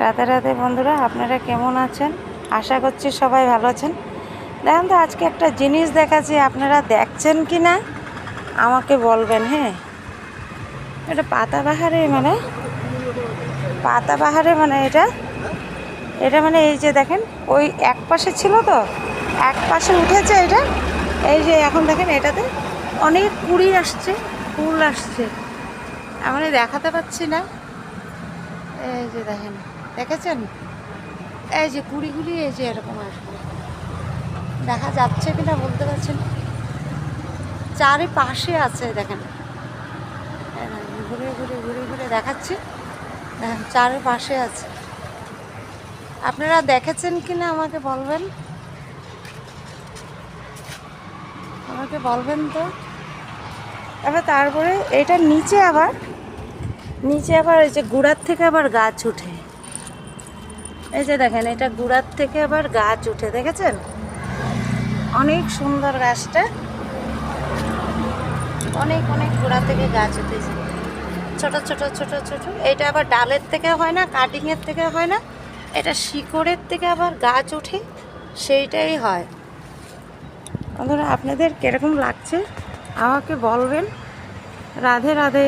রাতে রাতে বন্ধুরা, আপনারা কেমন আছেন? আশা করছি সবাই ভালো আছেন। দেখেন তো, আজকে একটা জিনিস দেখাচ্ছি, আপনারা দেখছেন কি না আমাকে বলবেন। হ্যাঁ, এটা পাতাবাহারে মানে এটা মানে এই যে দেখেন, ওই এক পাশে ছিল তো, এক পাশে উঠেছে এটা। এই যে এখন দেখেন এটাতে অনেক কুড়ি আসছে, ফুল আসছে। আমি দেখাতে পাচ্ছি না। এই যে দেখেন, দেখেছেন? এই যে কুড়িগুলি এই যে এরকম আসবে, দেখা যাচ্ছে কিনা বলতে পারছেন। চারিপাশে আছে দেখেন, ঘুরে ঘুরে ঘুরে ঘুরে দেখাচ্ছি। দেখেন চারিপাশে আছে। আপনারা দেখেছেন কিনা আমাকে বলবেন, তো। এবার তারপরে এইটার নিচে আবার এই যে গুড়ার থেকে আবার গাছ উঠে। এই যে দেখেন, এটা গুড়ার থেকে আবার গাছ উঠে, দেখেছেন? অনেক সুন্দর গাছটা, অনেক অনেক গোড়া থেকে গাছ উঠেছে, ছোট ছোট ছোট ছোট। এটা আবার ডালের থেকে হয় না, কাটিংয়ের থেকে হয় না, এটা শিকড়ের থেকে আবার গাছ উঠে, সেইটাই হয়। বন্ধুরা, আপনাদের কীরকম লাগছে আমাকে বলবেন। রাধে রাধে।